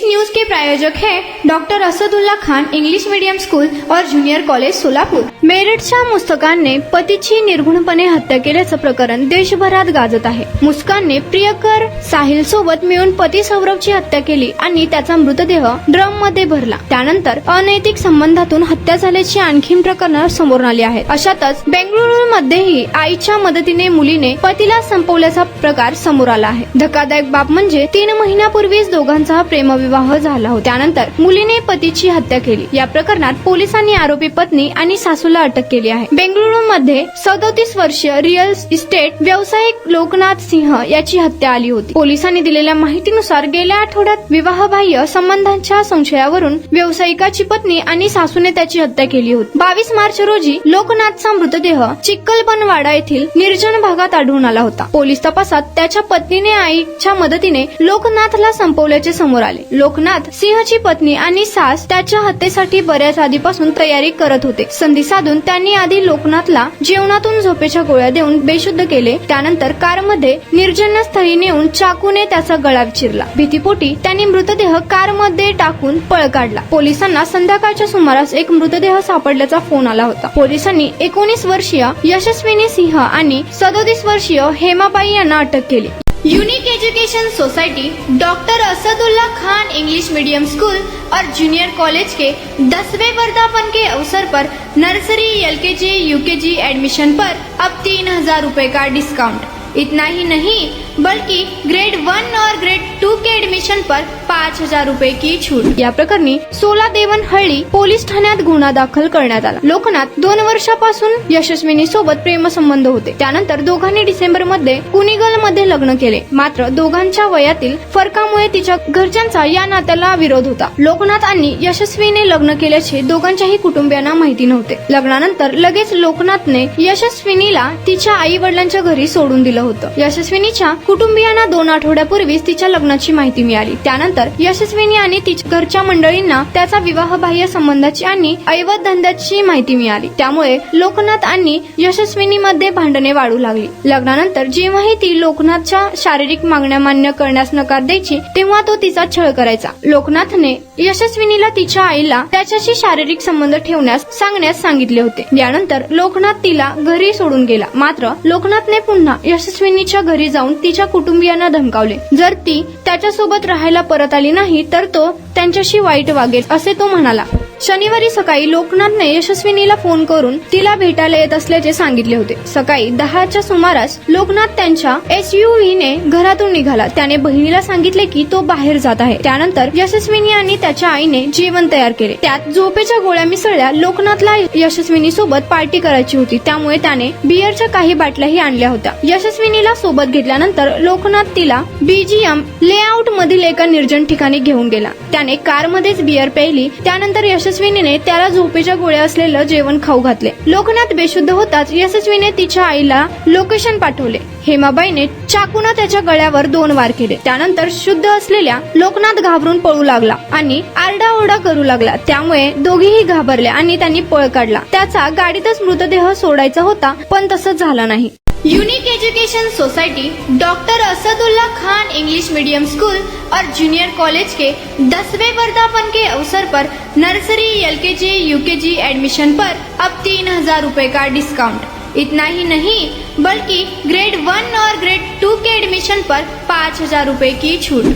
News के प्रायोजक हैं doctor Asadullah Khan English medium school और जूनियर कॉलेज सोलापूर। मेरठच्या मुस्कानने पतीची निर्घुणपणे हत्या केल्याचं प्रकरण देशभरात गाजत आहे। मुस्कानने प्रियकर साहिल सोबत मिळून पती सौरभची हत्या केली आणि त्याचा मृतदेह ड्रम मध्ये भरला। त्यानंतर अनैतिक संबंधातून हत्या झाल्याची आणखी प्रकरण समोर आली आहेत। अशातच बेंगळुरूमध्येही आईच्या मदतीने मुलीने पतीला संपवल्याचा प्रकार समोर आला आहे। धक्कादायक बाब म्हणजे 3 महिन्यापूर्वीच दोघांचा प्रेमविवाह झाला होता। त्यानंतर मुलीने पतीची हत्या केली। या प्रकरणात पोलिसांनी आरोपी पत्नी आणि सासूला अटक केली आहे। बेंगळुरूमध्ये 37 वर्षीय रिअल इस्टेट व्यावसायिक लोकनाथ सिंह याची हत्या आली होती। पोलिसांनी दिलेल्या माहितीनुसार गेल्या आठवड्यात विवाहबाह्य संबंधांच्या संशयावरून व्यावसायिकाची पत्नी आणि सासूने त्याची हत्या केली होती। 22 मार्च रोजी लोकनाथचा मृतदेह चिक्कलबनवाडा येथील निर्जन भागात आढळून आला होता। पोलीस तपासात त्याच्या पत्नीने आईच्या मदतीने लोकनाथला संपवल्याचे समोर आले। लोकनाथ सिंहची पत्नी आणि सास त्याच्या हत्येसाठी बऱ्याच आधीपासून तयारी करत होते। संधी साधून त्यांनी आधी लोकनाथला जेवणातून झोपेच्या गोळ्या देऊन बेशुद्ध केले। त्यानंतर कारमध्ये निर्जन स्थळी नेऊन चाकूने त्याचा गळा चिरला। भीतीपोटी त्यांनी मृतदेह कारमध्ये टाकून पळ काढला। पोलिसांना संध्याकाळच्या सुमारास एक मृतदेह सापडल्याचा फोन आला होता। पोलिसांनी 19 वर्षीय यशस्विनी सिंह आणि 37 वर्षीय हेमाबाई यांना अटक केली। Unique education society doctor Asadullah Khan English medium school और जूनियर कॉलेज के 10वें वर्धापन के अवसर पर नर्सरी LKG UKG एडमिशन पर अब 3000 रुपए का डिस्काउंट। इतना ही नहीं बल्कि ग्रेड 1 और ग्रेड 2 के एडमिशन पर 5000 रुपए की छूट। या प्रकरणी 16 देवनहळ्ळी पोलीस ठाण्यात गुन्हा दाखल करण्यात आला। लोकनाथ 2 वर्षापासून यशस्विनी सोबत प्रेमसंबंध होते। त्यानंतर दोघांनी डिसेंबर मध्ये कुनिगल मध्ये लग्न केले। मात्र दोघांच्या वयातील फरकामुळे तिच्या घरच्यांचा या नात्याला विरोध होता। लोकनाथ आणि यशस्वीने लग्न केल्याचे दोघांच्याही कुटुंबियांना माहिती नव्हते। लग्नानंतर लगेच लोकनाथने यशस्विनीला तिच्या आई वडिलांच्या घरी सोडून दिलं होतं। यशस्विनीच्या कुटुंबियांना 2 आठवड्यापूर्वीच तिच्या लग्नाची माहिती मिळाली। त्यानंतर यशस्विनी आणि तिच्या घरच्या मंडळींना त्याचा विवाहबाह्य संबंधाची आणि ऐवत धंद्याची माहिती मिळाली। त्यामुळे लोकनाथ आणि यशस्विनी मध्ये भांडणे वाढू लागली। लग्नानंतर जेव्हाही ती लोकनाथच्या शारीरिक मागण्या मान्य करण्यास नकार द्यायची तेव्हा तो तिचा छळ करायचा। लोकनाथने यशस्विनीला तिच्या आईला त्याच्याशी शारीरिक संबंध ठेवण्यास सांगण्यास सांगितले होते। यानंतर लोकनाथ तिला घरी सोडून गेला। मात्र लोकनाथने पुन्हा यशस्विनीच्या घरी जाऊन तिच्या कुटुंबियांना धमकावले। जर ती त्याच्यासोबत राहायला परत आली नाही तर तो त्यांच्याशी वाईट वागेल असे तो म्हणाला। शनिवारी सकाळी लोकनाथने यशस्विनीला फोन करून तिला भेटायला येत असल्याचे सांगितले होते। सकाळी 10च्या सुमारास लोकनाथ त्यांच्या SUVने घरातून निघाला। त्याने बहिणीला सांगितले की तो बाहेर जात आहे। त्यानंतर यशस्विनी आणि त्याच्या आईने जेवण तयार केले। त्यात झोपेच्या गोळ्या मिसळल्या। लोकनाथला यशस्विनी सोबत पार्टी करायची होती, त्यामुळे त्याने बिअरच्या काही बाटल्याही आणल्या होत्या। यशस्विनीला सोबत घेतल्यानंतर लोकनाथ तिला BGM लेआउट मधील एका निर्जन ठिकाणी घेऊन गेला। त्याने कारमध्येच बिअर प्यायली। त्यानंतर यशस्विनीने त्याला झोपेच्या गोळ्या असलेलं जेवण खाऊ घातले। लोकनाथ बेशुद्ध होताच यशस्वीने तिच्या आईला लोकेशन पाठवले। हेमाबाईने चाकूने त्याच्या गळ्यावर 2 वार केले। त्यानंतर शुद्ध असलेल्या लोकनाथ घाबरून पळू लागला आणि आरडाओरडा करू लागला। त्यामुळे दोघेही घाबरले आणि त्यांनी पळ काढला। त्याचा गाडीतच मृतदेह सोडायचा होता, पण तसंच झालं नाही। Unique education society doctor Asadullah Khan English medium school और जूनियर कॉलेज के 10वें वर्धापन के अवसर पर नर्सरी LKG UKG एडमिशन पर अब 3000 रुपए का डिस्काउंट। इतना ही नहीं बल्कि ग्रेड 1 और ग्रेड 2 के एडमिशन पर 5000 रुपए की छूट।